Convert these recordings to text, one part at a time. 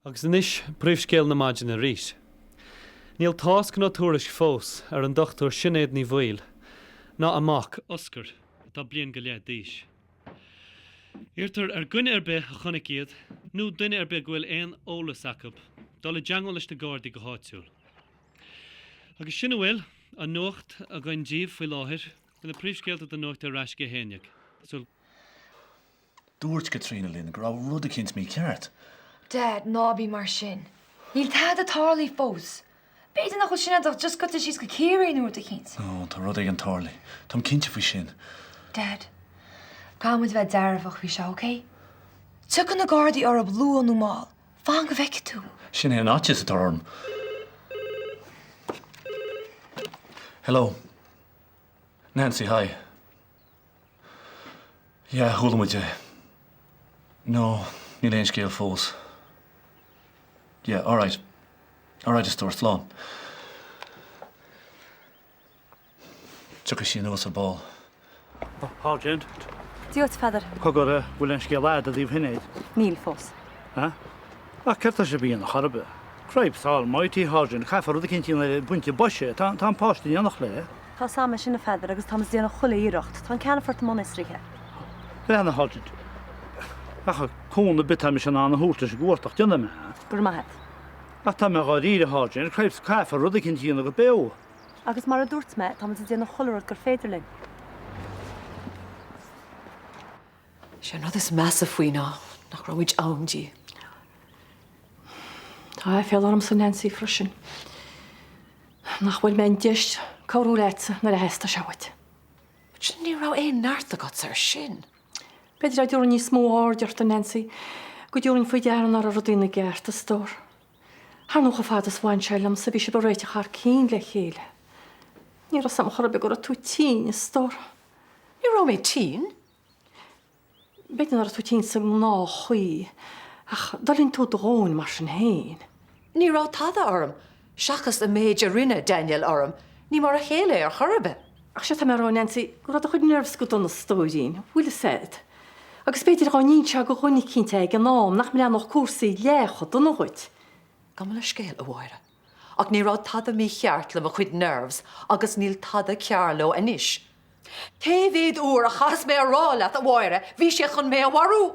Agus inis príomhscéal na maidin a rís. Níl tásc nó túris fós ar an dochtúir sinnéad ní bhil, ná amach oscar tá blion go lead díis. Irtar ar gcuine ar bith a chonig iad, nó duine ar bith ghfuil éon ólas acab, dá le deangáil leis na gádaí go háitiúil. Agus sinna bhfuil an nuacht a ghain díomh faoi láthir na príomhscéalta den nuacht ar rais go héineag. Dúirt Katrina Lynn go raibh rud a cinnt mí ceart. Dad, nábí mar sin. Níl tad atárlaí fós. Beidir nach chu sin adach just go síos go céirí nuair a chéint. Ó, tá rud ag an tárlaí. Tám cinnte faoi sin. Dad, gámid bheith dearfach fao seo, OK? Tucan na gádaí ar a blú an máil. Fáin go bheice tú. Sin é an áitis atá orm. Hello. Nancy, hi. Yeah, thuailm muid. No, níl éon scéal fós. Yeah, all right. All right, is dúir slán. Tucha sí nuas a ball. Hágent. Diolch fadar. Cogor bhfuil an scéalad a dtíobh hinnéid. Níl fós. Ha? Ach, certa sé bíon na charbe. Creib sáil maití hágent, chaifar rud a cintín le buinte boise, tá páistí annach le. Tá sama sin na fadar agus tá déanana chola íirecht, tá ceanafort monistrithe. Bheanna hágent. Ach, cúna bitá me sin anna húrta sé gúirtach dionne me. Gur maithad. Ach, tá me gá ríre hágent, creib chaifar rud a cintín go beo. Agus mar a dúirt me, tá déanana cholarad gur féidirlinn. Sé nó is measa faoi ná, nach raibh amdí. Tá fé orm san Nancy freisin. Nach bhfuil me deist choú leitsa na a heasta sehaid. Sin ní rá éon náirta go ar sin. Beidir a dúr ní smó áideart an Nancy, go dúrinn faoi dearan ar a rodína gceart a stór. Har nócha fád is bhain seilm sa bhí sé beréite char cín le chéile. Ní ra sam chorbe go a tú tín is stór. Ní rá mé tín? Beidir ar a tú tín sa ná chuí, ach dalinn tú dróin mar sin héin. Ní rá tada orm. Seachas a méid a rinne Daniel orm. Ní mar a chéile ar chorbe. Ach sé tá mar Nancy, go a chud nervs go donna stóidín, bhuiile said. Agus beidir á nín se go chunig cinnte ag an nám nach mé nach cuasaí lécho donna chuid. Gam le scéal a bhhaire. Ach ní rá tada mí cheart le a chuid nervs agus níl tada cearló inis. Céhhéad úr a chas mé a rála a bhhaire, bhí sé chun mé a warú.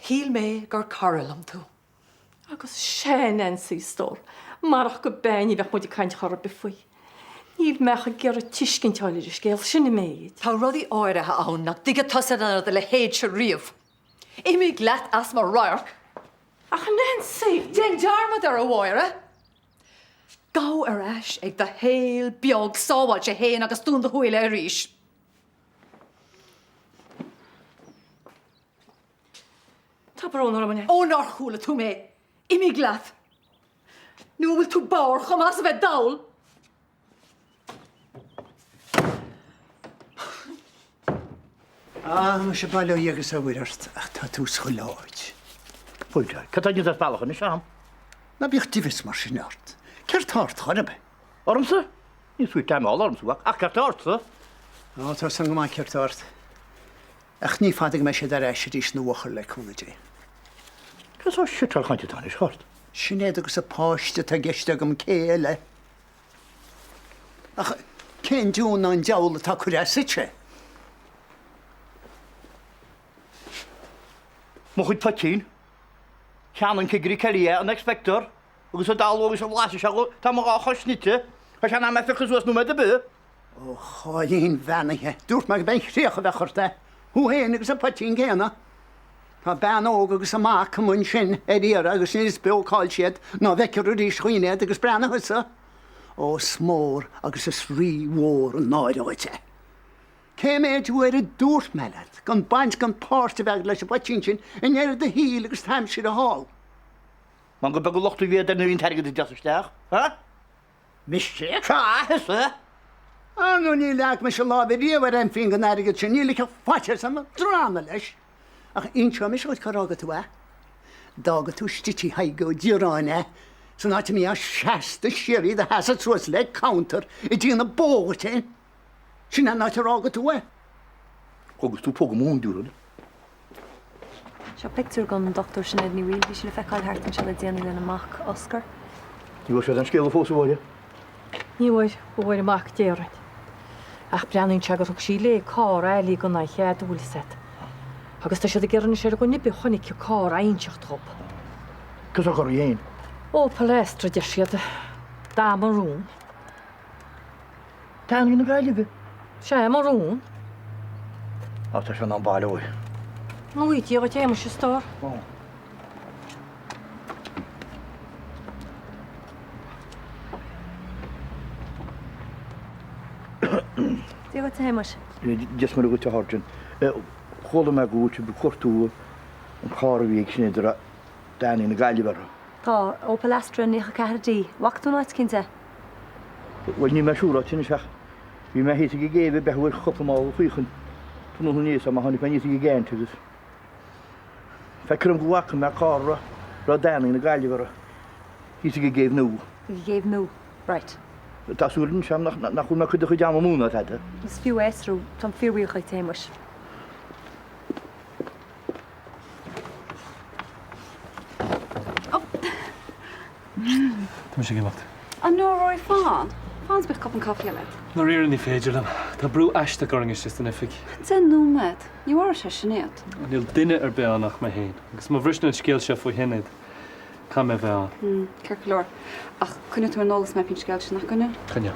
Híl mé gur carlam tú. Agus sé Nancy stór, marach go béinní bheith muid caiint chorbe faoi. Níl mecha gur a tiiscinteáidir scéal sinna méid. Tá rudí áirithe ann nach dig tosa anna le héad se riamh. Imi gleat as mar roiach. Ach Nancy! Den dearmad ar a bhhaire. Gá ar eis ag de héal beag sábhaid sé héin agus dún de thuile a ríis. Tá brón ar mne. Ó nar chúla tú mé. Imi gleat. Nu bhfuil tú báir chum as a bheith dail. Má sé bailú dhégus a bhuiirt ach tá tú schuláid. Púide, Catáine ar bailachan is am. Na bíoch tívis mar sin ort. Ceir tart chorbe. Ormsa? Ní súi teim all ormsa, ach ceartársa. Á tá san go mai ceir tart. Ach ní fadig me sé dar eisi rís nuachar le cúnaidé. Cos á sitar chainte tá is hort. Sinnéad agus a páiste tá geiste gom céile. Ach, cén dún an deála tá cuireasite. Mo chuid patín. Cheanan cigri celia an expector, agus a dalógus a bhláise seaú, tá má á chosnite, a seanna me fichas was nó me de bu. Ó, cháilín bhenaithe. Dúirt me ben chríocha bheith churta. Hú héana agus a patín géana. Tá ben óg agus amach mun sin éíar agus níos beáil siad ná bheicear a rís chuoinead agus brena chusa. Ó smór agus is rí mhór an náideáite. Cé méid bhuiir a dúirt mead, gan baint gan páirte bheith leis a patín sin in éad a híl agus taim siad a hall. Man go beg lochtú bhé den hín teige deasteach, ha? Miste? Tá, hesa? Anú ní leach me se lábh riomhar an fin gan airigad sin níla a fáte sam drána leis. Ach inseo me seoid chorágad tú e. Dágad tú stití haigó díráine, san áte mí a 60 siirí de hasa trúas le counter i dtíana bógatin. Sin an áte rágad tú e. Agus tú póga mún dúrad. Seo picú gan Dr. Sinead ní bhil bhí si le feicáil hartan se le déana lena amach Oscar. Ní bhfuil sé an scéal fós bhile. Ní bhfuil bhfuil amach déireid. Ach breanún te go thug sí le cá eilí go na chead bhfuil set. Agus tá siad ggéanna sé go nibbe chonig cá aonseach trop. Cos a chu dhéon. Ó palestra de siad dá marún. Tá na gaiileh. sé marún. Á tá se an bailhfuil. Nuítí go téime se stór. Dí go téimeis. Just mar go te háin. Chola me gúte be chuirtú an cháhíh snéidir daí na gaiilehar. Tá ó palestra nícha cehardí, wachtú náid cinnte. Bhfuil ní meisiúra tinna seach. Bhí me hí go géh behfuil chopaá chuchan tú níos a hánig pe níos géin tugus. Fecurm gohacha me cára ra daing na gaiilehar. Hí go géh nó. Bhí géh nó. Right. Tásúlinn sem nach chun me chu chu deam múna heide. Is fiú éisrú tá fiúíocha téimeis. Tá sé gemacht. An nó roi fáin. Fáns beh cop an coffee le. Na riar ní féidirlam. Tá brú eiste goring is just an ifig. Ten nó med. Ní war se sinnéad. Níl duine ar beannach me héin. Agus má bhrisna scéal se faoi hinad. Cá me bheith. Ceirlór. Ach chunne tú nólas me pin scail sin nach gunne? Chine.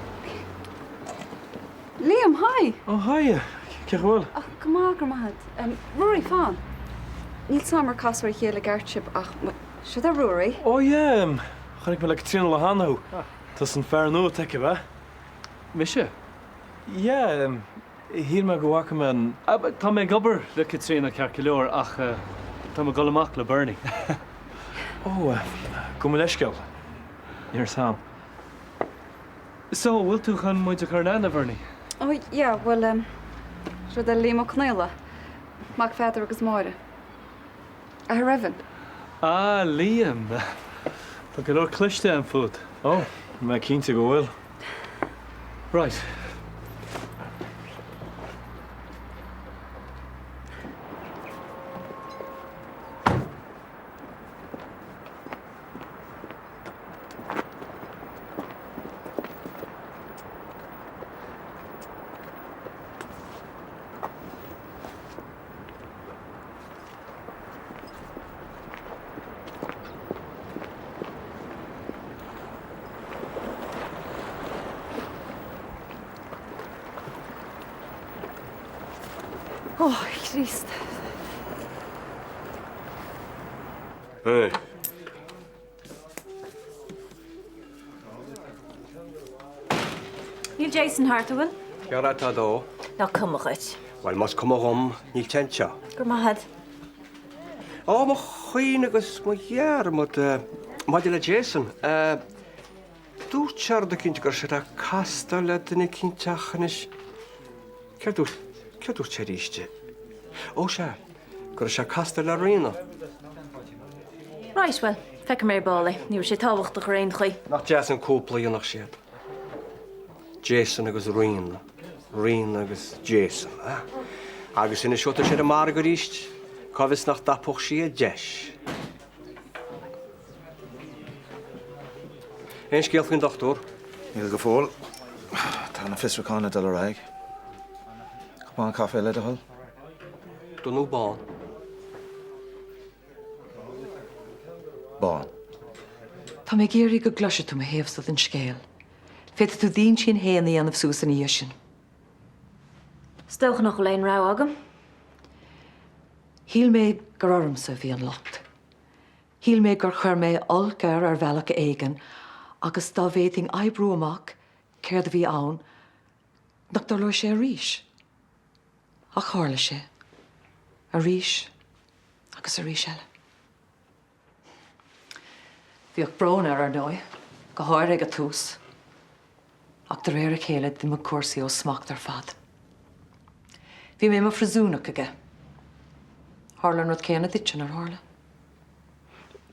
Liam, hi! Ó haie, cehfuil? Ach gomágur mahad. Ruúí fáin. Níl samar casar chéile gartship ach si a ruúí? Ó é, chunig me le trí le hanú. Tás an fear nó take bheith? Mise? Ié, hí me gohacha me Tá mé gobar le Catriona cearcileor ach tá me golamach le Bernie. ó go me leisceil. Níor sam. So, bhfuil tú chun muinte chunána Bernie? Ó, ja, well, ru a líam cnéile. Mag féidir agus máire. A raibhann. Ah, Liam. Tá go leor cliste an fud. Ó, me cínta go bhfuil. Right. Ó, Christ. Hey. Níl Jason Hartwell? Gearra tá dó. Ná cumachait. Bhil mas cum rom ní tenseo. Gur mahad. Ó má chuoine agus má dhear maidir le Jason. Dútear do cinnte gur se a casta le duna cinnteachchanis. Ceirú sé ríiste. Ó se, gur se casta le riina. Right, well, feice mé bála, níor sé táhacht a réon chuí. Nach Jason cúpla dionach siad. Jason agus riina. Riina agus Jason. Agus ina seota sé a mar go ríist, cábhas nach dapoch si a deis. Ein scéal chun dochtúr. Níl go fóil. Tá na fisracána de le raig. Chupán caffé le a hol. Donú bán. Bán. Tá mé géirí go gluise tú héamhstad an scéal. Féidir tú dín sin héana anamh súsan í sin. Stocha nach go léon rá agam? Híl mé gur ormsa bhí an locht. Híl mé gur chur mé olgar ar bhealach éigen agus dá bhéting ebrú amach céir a bhí ann nach dá leir sé a ríis. A chála sé. A ríis agus a ríis eile. Bhíoh brón ar nói, go háir ag a tús. Ach de réir a chéile dim a cuasaí ó smacht ar fad. Bhí mé mar frasúnach aige. Hála nó céanna ditsin ar hála.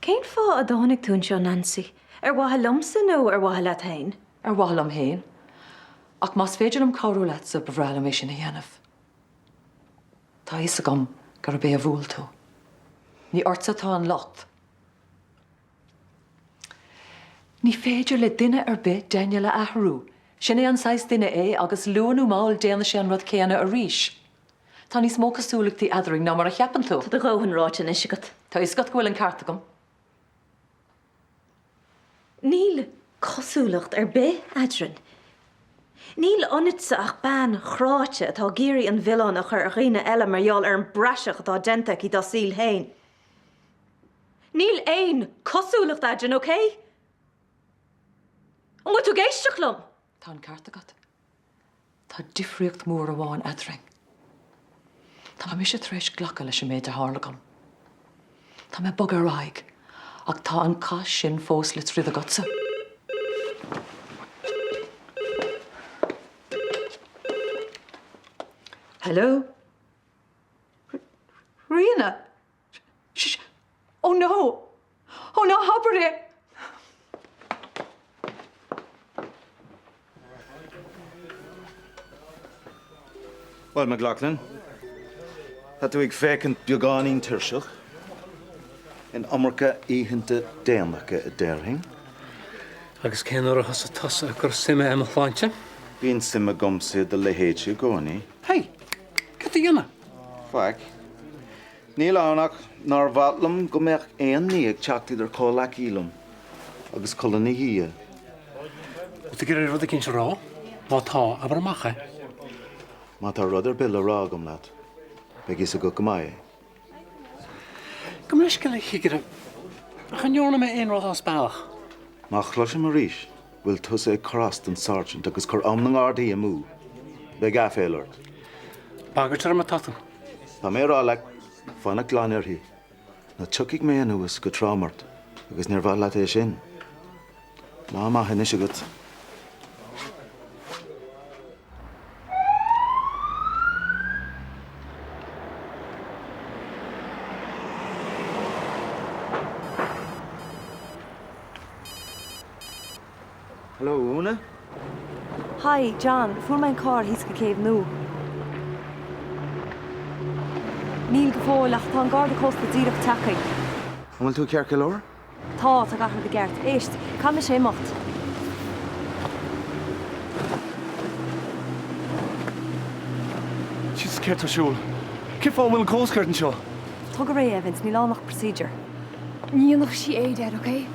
Céin fá a dhánig tún seo Nancy? Ar wathe lomsa nó ar wathe le tain? Ar bhail am héin, ach más féidir am cáú leat sa bhreala mé sin na dhéanamh. Tá is a gom gur bé a bhúil tú. ní ortsatá an locht. Ní féidir le duine ar bit déine le ahrú. Sin é an 6 duine é agus luanú máil déana sé an rud céanna a ríis. Tá níos mó cosúlachtaí adring ná mar a cheapan tú. Tá gáhan ráte is sigat. Tá is got gohfuil an carta gom. Níl cosúlacht ar bé adrin. Níl onitsa ach ban chráte atá géirí an bhilán a chur a riine eile marall ar an braseach atá dentach í dá síl hain. Níl éin cosúlacht adrin, oké? An mu tú géisteach lom? Tá an carta gat. Tá difriocht mór a bháin adring. Tá mis sé treis ghlacha leis sem méid a hálagam. Tá me bog ar raig, ach tá an cás sin fós le tríd a gotsa. Hello? Rina? Oh no! Oh no, Habere! Well, McLaughlin, that ag fécant beagáín tuirseach in Amurca íhinnta déanacha a déirthing. Agus céanar a has a tasa gur sime am a chláinte? Bhíon sime gomsa de lehéite gcónaí. Hey, get the yana. Fag. Níl annach nar bhatlam go mbeadh aon níag teachtaí ar cólaach ílam agus colna hí. Ut gur rud a cinn se rá, má tá aber macha. Má tá rud ar bil a rágam leat, begis a go gomáid. Go leis go le chiigire, a channeorna me aon rud as bailach. Má chluise mar ríis, bhfuil tusa ag chorast an sergeant agus chur am na ngádaí a mú. Be gaféilart. Bagart ar a tatan. Tá mé rálaach fanna gláin ar hí. Na tuigh mé anuas go trámart agus níor bhad leat é sin. Má má henne se gut. Hello, Una. Hi, John. Fuair mein car hís go céimh nó. Níl go fóil ach tá an garda costa díreach tacaigh. Bhfuil tú cear go leir? Tá gahar de gceart. Éist, cam sé mocht. She's scared to siúl. Cé fá bhfuil cóscart an seo? Tá go ré Evans, ní lánach procedure. Níonach sí éidir, oké?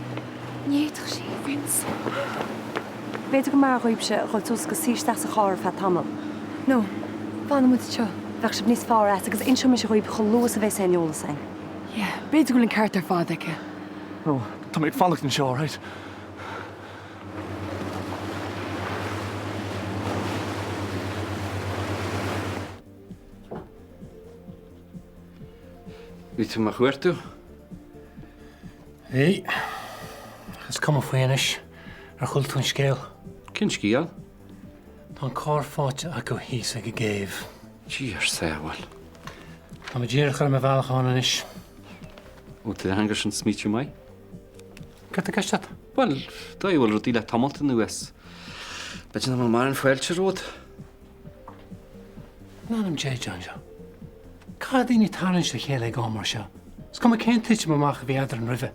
Níach sí, Vince. Beidir go mar roiibse chuil tús go síisteach a cháir fe tamil. No, fanna mu seo. Bheith sib níos fáir agus inseo me se roiib chu luas a bheith sé neola sein. Yeah, beidir goil an ceart ar fád aice. No, tá méid fannacht an seo, right? Wie tú mar chuir tú? Hé, gus cum a faoinis ar chuil tún scéal. Cinn scíal? Tá an cá fáte a go híos ag a géibh. Tí ar sáhil. Tá ma ddíir chuir me bhealacháin inis. Ó tú hangar sin smíte mai? Gat a gaiistead? Well, da bhfuil rudí le tamilta nuas. Beit na mar an fáilte ród? Nánam J. John seo. Cá daoine tarann le chéile ag gámar seo. S cum a cén tuite amach a bhí adar an ribhe.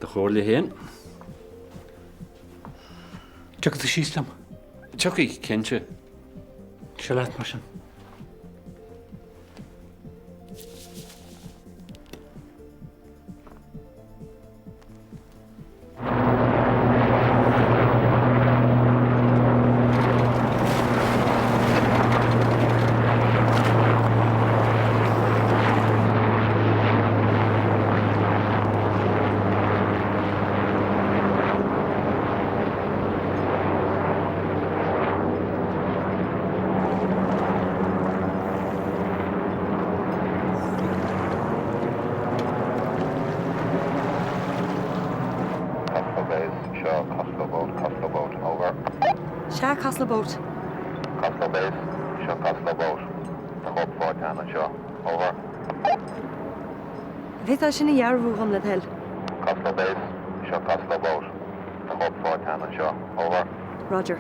De chóir le héin? Tuigad a síoslam. Tuigh cinnte. Se leit mar sin. Se Castle Boat. Castle Base, seo Castle Boat. Na hop fáilte an seo. Over. Bhítá sin na dhearbhú am le hell. Castle Base, seo Castle Boat. Na hop fáilte an seo. Over. Roger.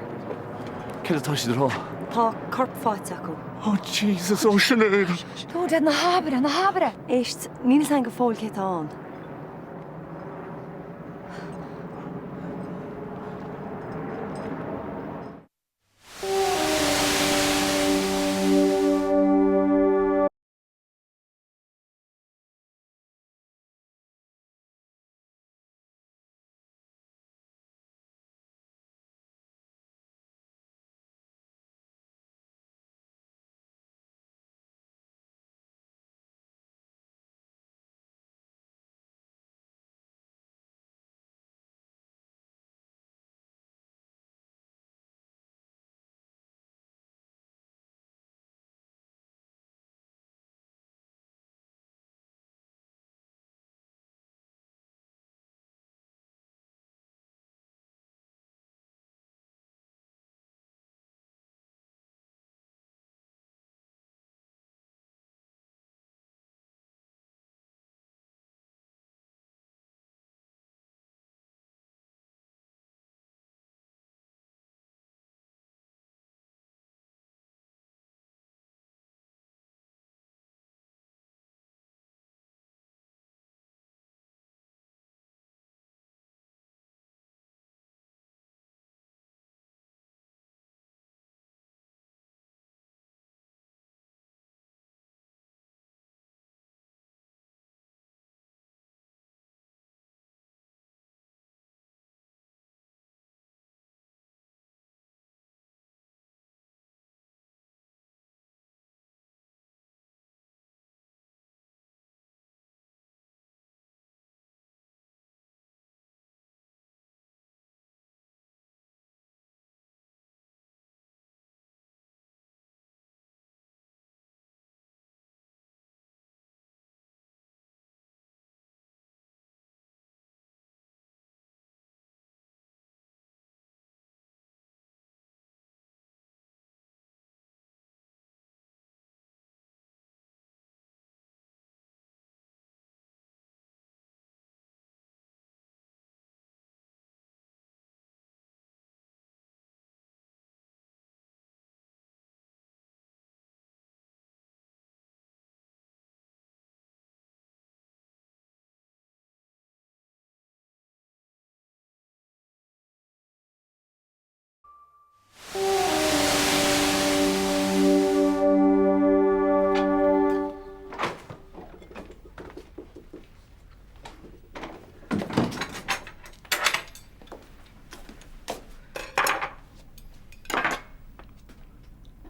Cad atá si rá? Tá corp fáit acu. Oh, Jesus, ó Sinead. Tú dead na habire. Éist, níl an go fóil cé an.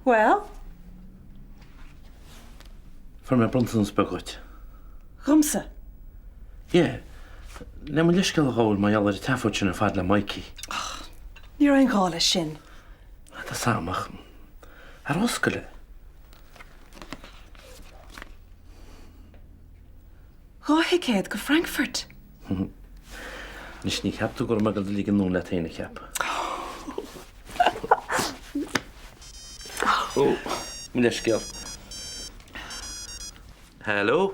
Well, For me Brunson's begot. Rumsa. Yeah. Nem leisceil gáil mai allar tafoit sin ar fad le Mikey. Níor an gála sin. Tá samach. Ar oscaile. Gá céad go Frankfurt. Nis ní ceapú gur me go lí an nún le taine ceap. Ó, mi leisceil. Hello?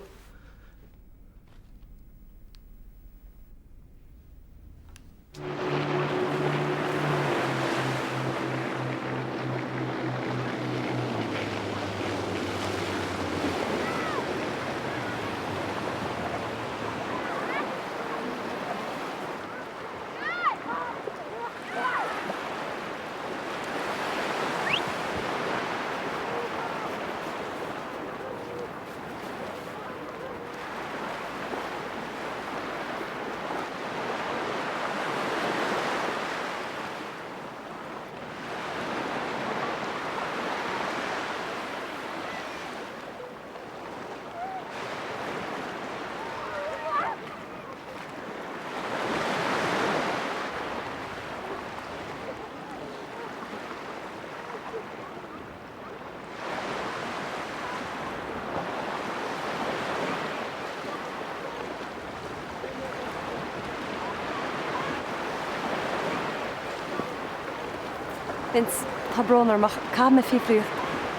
Vince, tá brónar mar cá me fifriúr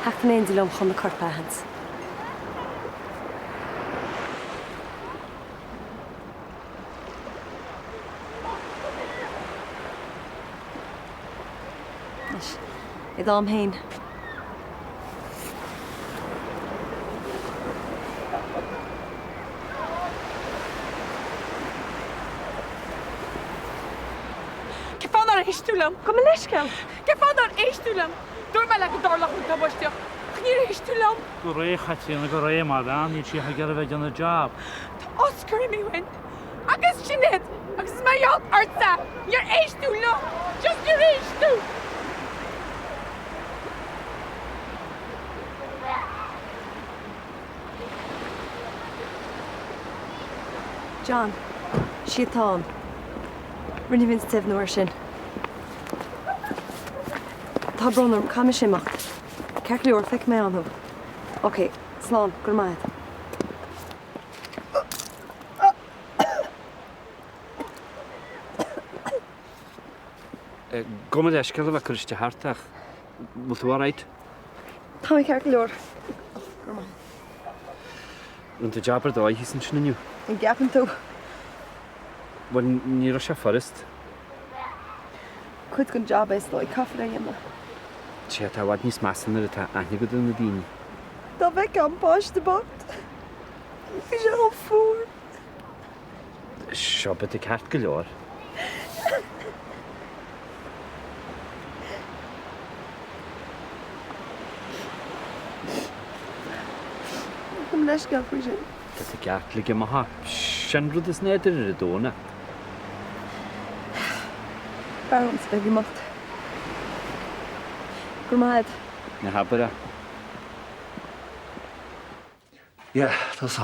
heachta éondí lom chun na corpa hans. I dám hain. Gefan ar éistúlam. Go me leisceil? Gefan ar éistúlam. Dúir me le go dálach an tabbaisteach. Níor éistúlam. Go ré chatíanana go ré mar an ní si gar bheith an a job. Tá oscar mi win. Agus sinad. Agus is mai out arta. Níor éistúlam. Just níor éistú. John, siad tán. Rinne vin stif nuair sin. Tá bronarm cam simacht. Ceir leor feic mé anú. Ok, slán, gur maid. Gomad eisceil a bheith chuiste hartach. Bú tú áráid? Tá mé ceir leor. Gur maid. Rún tú jobbar dóid hí san sinniu. Yn gapan tú. Wel, ní ra sé forest. Cwyd gyn job eis loi caffre yma. Ti a ta wad nis masan ar y ta ahnig o dyn y dyn. Da fe gan bos dy bot. Fi sé hon ffwr. Sio beth y cart gylior. Ym nes gael fwy sin. Beth y gart lig yma ha. Sianrwyd ys neder yr y dona. Barhom sbeg i mocht. Gur maid. Na habara. Yeah, that's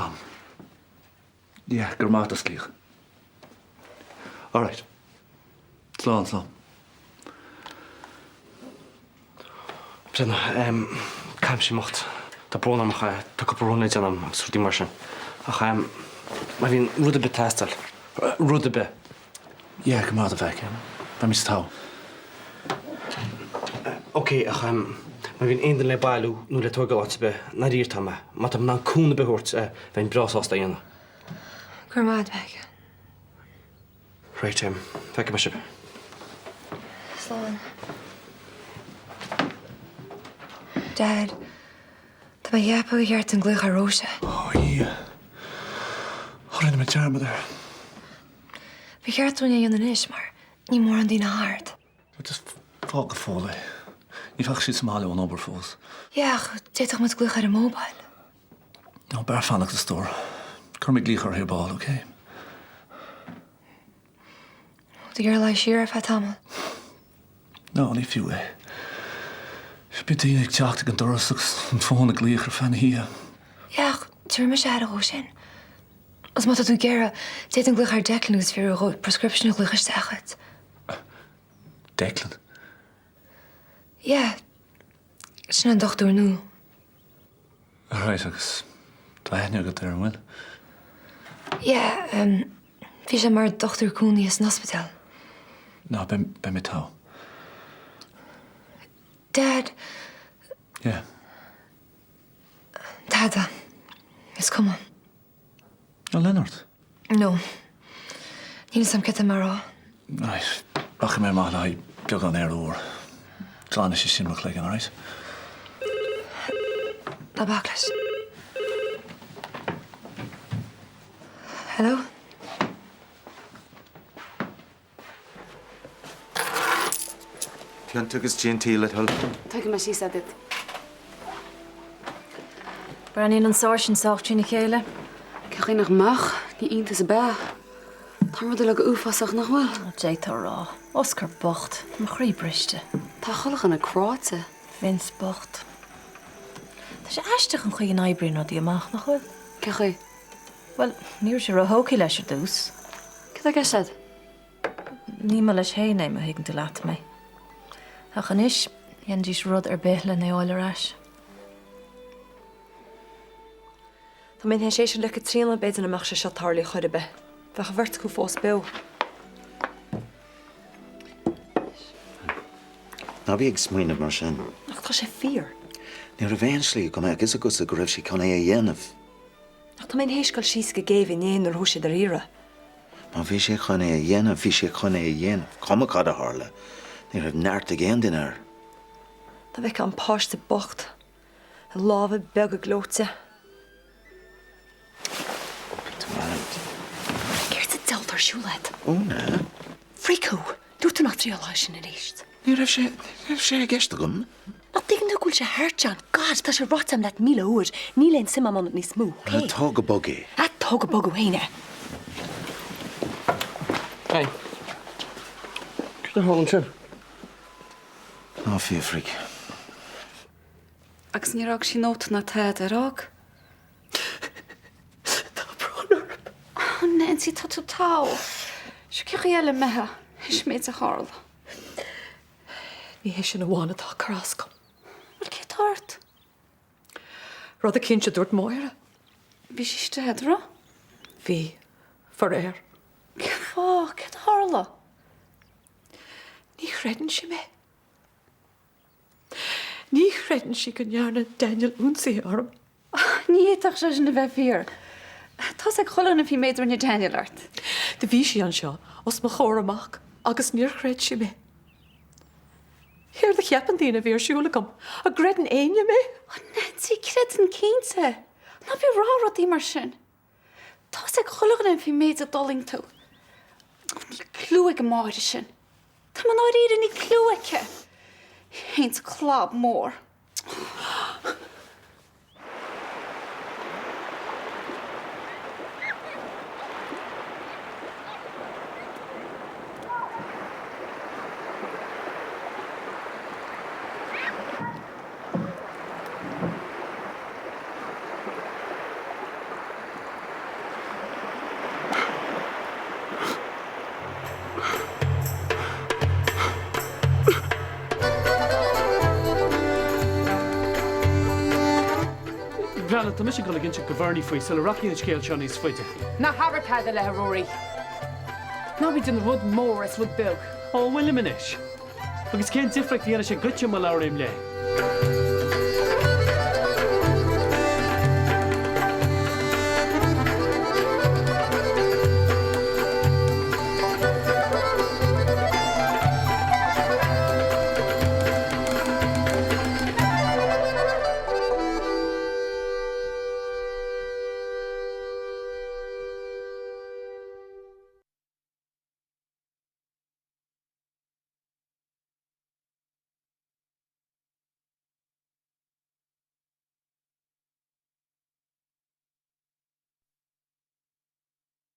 Yeah, gur maith as líoch. All right. Slán. Brenna, caim si mocht. Tá brón am cha, tá go brónid anam súrtí mar sin. Ach, ma bhín rud a bit testal. Rud a bit. Yeah, gur maith a bheith, ba mis tá. Ok, ach, ma bhín ein den le bailú nú le tóga láts be, na rír tá me. Ma tam ná cúna behort, bhein brás ásta dhéana. Gur maid bheith. Right, feice me sib. Slán. Dad, tá ma dheappa go gheart an glucha róise. Oh, yeah. Rinne me tearma there. Bhí gheart dúine dhéanaan is, mar ní mór an dtína hart. Just fá go fóla. Ní fach siad som háile an obair fós. Iach, déach met glucha ar a mobile. No, bar fannach the store. Cur me glíchar hir ball, okay? The girl I share if I tamil. No, ní fiú é. Be dtíine ag teachta an dorasach an fóna glíchar fan hí. Iach, tíir me sé ó sin. Os má tú gera, dé an gluch ar declan agus fi a prescription glucha stachad. Declan? Yeah. Sin an dochtú nú. Right, agus dlaithne agad ar an bhfuil. Yeah, fi sé mar dochtúr cúnaí is an hospital. No, be me tá. Dad. Yeah. Dada. Is come on. No, Leonard. No. Níl sam ceta mar rá. Right. Racha mé má le beag an air óir. Tlána sé sin mach legan, right? Tá baclas. Hello? Tian tugus GNT le hol. Tuige me sí sa dit. Brenin an sáir sin sácht sin chéile. Ceché nach mach, ní ionta sa bea. Tá mar le go úfasach nach bhfuil. Dé tá rá. Oscar bocht, mar chrí briste. Tá cholach an na cráte. Vins bocht. Tá sé eisteach an chuí an eibrin ó dí amach nach bhfuil. Ceché? Wel, níor sé rothóí leis ar dús. Cad a gasad? Ní me leis héna a higann tú leat mé. A chanis, dhéan dís rud ar béthla na óil arás. Tá mén hen sé sin le trína beidir amach sé seo tarlaí chuide be. Bheith bhirt go fós be. Na bhí ag smaoine mar sin. Ach tá sé fír. Ní ra bhéin slí go agus agus a go raibh sí chuna é dhéanamh. Ach tá mén héiscail síos go géh néonar thuisiad ar ire. Má bhí sé chuna é dhéanamh, bhí sé chuna é dhéanamh. Comachad a hála. Ní raibh neart a géan din air. Tá bheith an páiste bocht. A lábh beg a glóte. Céirt a deltar siúlaid. Ó na. Fricú, dúirtú nach tríolá sin a ríist. Ní raibh sé gceiste gom. Na digan gúil se hairtean, gad tá sé rotam le 1000 uair, ní len simam an ní smú. Tá go bogí. A tóga bogu héine. Hey. Cúta hálan sin? Ná fi fric. Agus ní rag sí nót na tead arag. Tá brónar. Oh, Nancy, tá tú tá. Se ce eile methe, is méid a hála. Ní hé sin bhána tá crascom. Wel ce tart? Rud a cinse dúirt móire. Bhí sí stedra? Bhí, for air. Fá, ce hála? Ní chredan si mé. Ní chredan si go nearna Daniel únsaí orm. Ní éach sé sin na bheith fír. Tás ag cholanna bhí méidir na Danielart. De bhí si an seo os mo chóir amach agus níor chreid si mé. Hier de cheapan dína bhíar siúlagam a gredan aine mé. Nancy, cred an cénte. Na bhí rá í mar sin. Tás ag cholanna bhí méid a doling tú. Ní clúig go máire sin. Tá man áir ní clúice. Héint clab mór. Brenna, tá mis go le ginse gohharní faoi sa le raíon scéil se níos foiite. Na Hartad le roií. Ná bhí den rud mór as rud beg. Ó bhfuil iminis. Agus cén difricht dhéana sé gote má leir éim le.